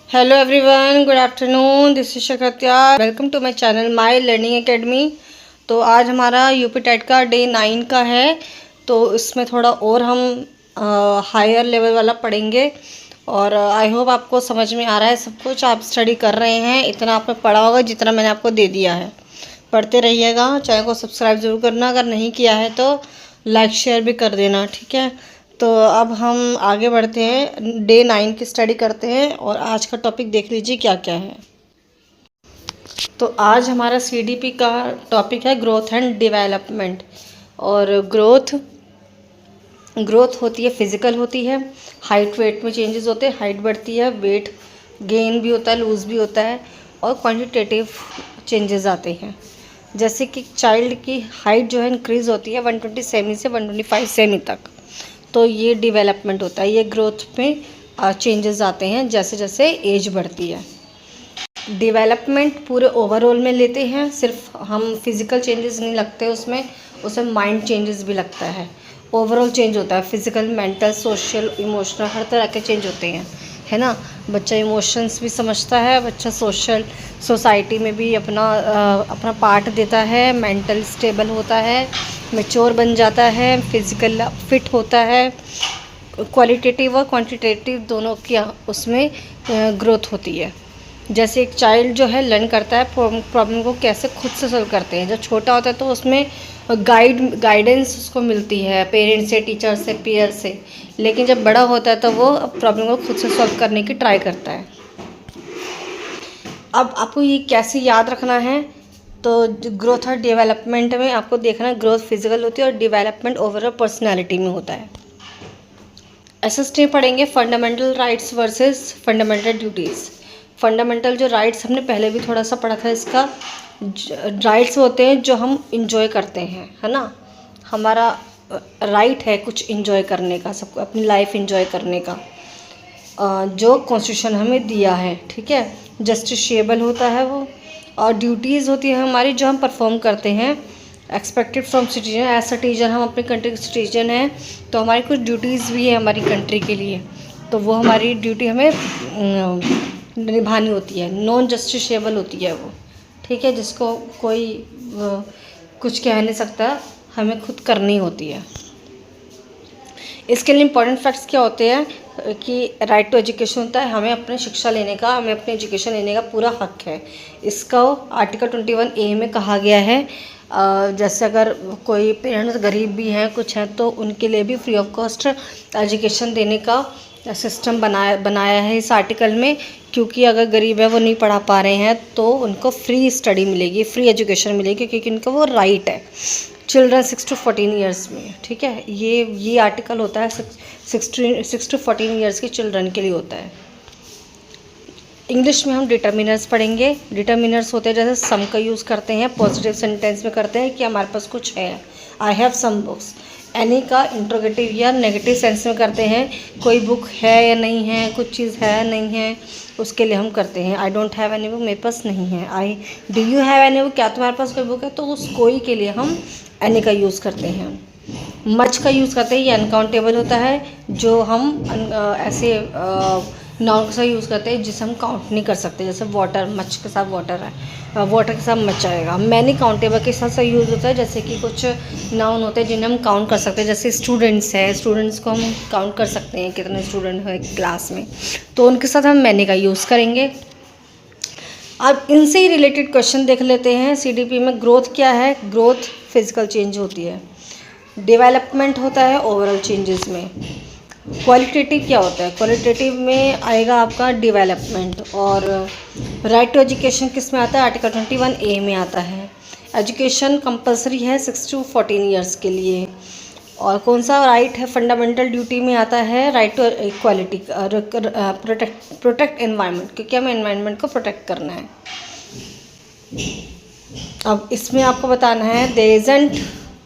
Hello everyone, good afternoon. This is Shakatya. Welcome to my channel my learning academy. तो आज हमारा UP TET का day 9 का है। तो इसमें थोड़ा और हम हायर लेवल वाला पढ़ेंगे और आई होप आपको समझ में आ रहा है सब कुछ। आप स्टडी कर रहे हैं, इतना आपने पढ़ा होगा जितना मैंने आपको दे दिया है। पढ़ते रहिएगा। चैनल को सब्सक्राइब ज़रूर करना, अगर नहीं किया है तो लाइक शेयर भी कर देना, ठीक है। तो अब हम आगे बढ़ते हैं, डे 9 की स्टडी करते हैं और आज का टॉपिक देख लीजिए क्या क्या है। तो आज हमारा सीडीपी का टॉपिक है ग्रोथ एंड डेवलपमेंट। और ग्रोथ होती है, फिजिकल होती है, हाइट वेट में चेंजेस होते हैं, हाइट बढ़ती है, वेट गेन भी होता है, लूज़ भी होता है, और क्वांटिटेटिव चेंजेस आते हैं। जैसे कि चाइल्ड की हाइट जो है इंक्रीज़ होती है 120 सेमी से 125 सेमी तक, तो ये डेवलपमेंट होता है। ये ग्रोथ में चेंजेस आते हैं जैसे जैसे एज बढ़ती है। डेवलपमेंट पूरे ओवरऑल में लेते हैं, सिर्फ हम फिज़िकल चेंजेस नहीं लगते उसमें माइंड चेंजेस भी लगता है। ओवरऑल चेंज होता है, फिज़िकल, मेंटल, सोशल, इमोशनल, हर तरह के चेंज होते हैं, है ना। बच्चा इमोशंस भी समझता है, बच्चा सोसाइटी में भी अपना पार्ट देता है, मेंटल स्टेबल होता है, मैच्योर बन जाता है, फिज़िकल फिट होता है। क्वालिटेटिव और क्वांटिटेटिव दोनों की उसमें ग्रोथ होती है। जैसे एक चाइल्ड जो है लर्न करता है प्रॉब्लम को कैसे खुद से सॉल्व करते हैं। जब छोटा होता है तो उसमें गाइडेंस उसको मिलती है पेरेंट्स से, टीचर से, पीयर से। लेकिन जब बड़ा होता है तो वो प्रॉब्लम को खुद से सॉल्व करने की ट्राई करता है। अब आपको ये कैसे याद रखना है, तो ग्रोथ और डेवलपमेंट में आपको देखना है, ग्रोथ फिजिकल होती है और डेवलपमेंट ओवरऑल पर्सनैलिटी में होता है। एसएसटी पढ़ेंगे fundamental rights versus fundamental duties. Fundamental जो राइट्स हमने पहले भी थोड़ा सा पढ़ा था, इसका राइट्स होते हैं जो हम इंजॉय करते हैं, है ना। हमारा राइट है कुछ इंजॉय करने का, सबको अपनी लाइफ इंजॉय करने का, जो कॉन्स्टिट्यूशन हमें दिया है, ठीक है। जस्टिसेबल होता है वो। और ड्यूटीज़ होती है हमारी जो हम परफॉर्म करते हैं, expected from citizen. As citizen हम अपनी कंट्री के सिटीजन हैं, तो हमारी कुछ ड्यूटीज़ भी है हमारी कंट्री के लिए, तो वो हमारी ड्यूटी हमें निभानी होती है। नॉन जस्टिसेबल होती है वो, ठीक है, जिसको कोई कुछ कह नहीं सकता, हमें खुद करनी होती है। इसके लिए इंपॉर्टेंट फैक्ट्स क्या होते हैं कि राइट टू एजुकेशन होता है, हमें अपने शिक्षा लेने का, हमें अपनी एजुकेशन लेने का पूरा हक है। इसका आर्टिकल 21A में कहा गया है। जैसे अगर कोई पेरेंट्स गरीब भी हैं कुछ हैं, तो उनके लिए भी फ्री ऑफ कॉस्ट एजुकेशन देने का सिस्टम बनाया है इस आर्टिकल में। क्योंकि अगर गरीब है, वो नहीं पढ़ा पा रहे हैं, तो उनको फ्री स्टडी मिलेगी, फ्री एजुकेशन मिलेगी, क्योंकि उनका वो राइट है। चिल्ड्रन 6 to 14 ईयर्स में, ठीक है, ये आर्टिकल होता है 6 to 14 ईयर्स के चिल्ड्रन के लिए होता है। इंग्लिश में हम डिटर्मिनर्स पढ़ेंगे। डिटर्मिनर्स होते हैं जैसे सम का यूज़ करते हैं, पॉजिटिव सेंटेंस में करते हैं कि हमारे पास कुछ है, I have some books. Any का इंट्रोगेटिव या नेगेटिव सेंस में करते हैं, कोई बुक है या नहीं है, कुछ चीज़ है या नहीं है, उसके लिए हम करते हैं। I don't have any book, मेरे पास नहीं है। Do you have any book, क्या तुम्हारे पास कोई बुक है, तो उस कोई के लिए हम एनी का यूज़ करते हैं। मच का यूज़ करते हैं, ये अनकाउंटेबल होता है, जो हम ऐसे नाउन के साथ यूज़ करते हैं जिसे हम काउंट नहीं कर सकते। जैसे वाटर, मच के साथ वाटर है, वाटर के साथ मच आएगा। मैनी काउंटेबल के साथ यूज़ होता है, जैसे कि कुछ नाउन होते हैं जिन्हें हम काउंट कर सकते हैं। जैसे स्टूडेंट्स है, स्टूडेंट्स को हम काउंट कर सकते हैं कितने स्टूडेंट हैं क्लास में, तो उनके साथ हम मैनी का यूज़ करेंगे। अब इनसे ही रिलेटेड क्वेश्चन देख लेते हैं। सीडीपी में ग्रोथ क्या है, ग्रोथ फिजिकल चेंज होती है, डेवलपमेंट होता है ओवरऑल चेंजेस में। क्वालिटेटिव क्या होता है, क्वालिटेटिव में आएगा आपका डेवलपमेंट। और राइट टू एजुकेशन किस में आता है, आर्टिकल 21A में आता है। एजुकेशन कंपलसरी है 6 to 14 ईयर्स के लिए। और कौन सा राइट है, फंडामेंटल ड्यूटी में आता है right to equality, protect environment, क्योंकि हमें एनवायरनमेंट को प्रोटेक्ट करना है। अब इसमें आपको बताना है देयर इजंट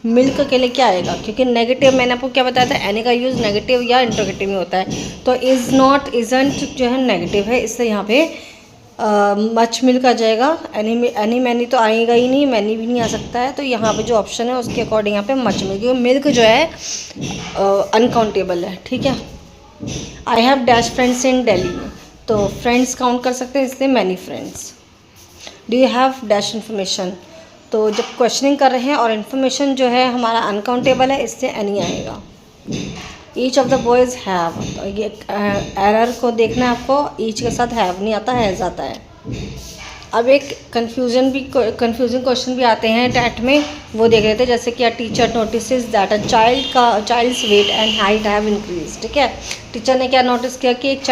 मिल्क के लिए क्या आएगा, क्योंकि नेगेटिव मैंने आपको क्या बताया था, एनी का यूज़ नेगेटिव या इंट्रोगेटिव में होता है। तो इज़ नॉट, इजंट जो है नेगेटिव है, इससे यहाँ पे मच मिल्क आ जाएगा। एनी मैनी तो आएगा ही नहीं, मैनी भी नहीं आ सकता है, तो यहाँ पे जो ऑप्शन है उसके अकॉर्डिंग यहाँ पे मच मिल्क, क्योंकि मिल्क जो है अनकाउंटेबल है, ठीक है। आई हैव डैश फ्रेंड्स इन दिल्ली, तो फ्रेंड्स काउंट कर सकते हैं, इसलिए many friends. Do you have dash information, तो जब क्वेश्चनिंग कर रहे हैं और इन्फॉर्मेशन जो है हमारा अनकाउंटेबल है, इससे एनी आएगा। Each of the boys have, तो ये एरर को देखना है आपको, ईच के साथ हैव नहीं आता, हैज़ आता है। अब एक कन्फ्यूजन क्वेश्चन भी आते हैं टैट में, वो देख रहे थे, जैसे कि teacher notices that a child's weight and height have increase. ठीक है, टीचर ने क्या नोटिस किया कि एक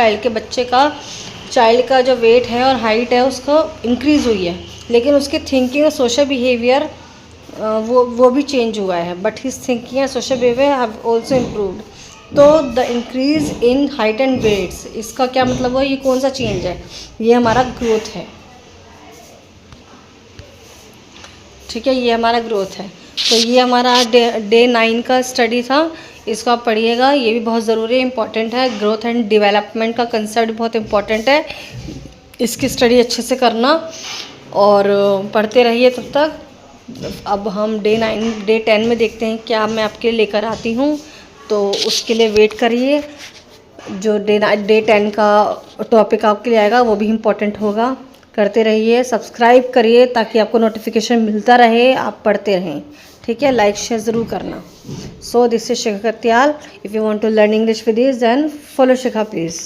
चाइल्ड का जो वेट है और हाइट है उसको इंक्रीज़ हुई है, लेकिन उसकी थिंकिंग और सोशल बिहेवियर वो भी चेंज हुआ है, but his thinking and social behaviour have also improved. तो the increase in height and weights, इसका क्या मतलब है, ये कौन सा चेंज है, ये हमारा ग्रोथ है। ठीक है, ये हमारा ग्रोथ है। तो ये हमारा डे 9 का स्टडी था, इसको आप पढ़िएगा, ये भी बहुत ज़रूरी है, इंपॉर्टेंट है। ग्रोथ एंड डेवलपमेंट का कंसेप्ट बहुत इंपॉर्टेंट है, इसकी स्टडी अच्छे से करना और पढ़ते रहिए तब तक। अब हम डे 10 में देखते हैं क्या मैं आपके लिए लेकर आती हूँ, तो उसके लिए वेट करिए। जो डे 10 का टॉपिक आपके लिए आएगा वो भी इम्पोर्टेंट होगा। करते रहिए, सब्सक्राइब करिए ताकि आपको नोटिफिकेशन मिलता रहे, आप पढ़ते रहें। ठीक है, लाइक शेयर ज़रूर करना। So this is Shikha Katyal. If you want to learn English with this then follow Shikha please.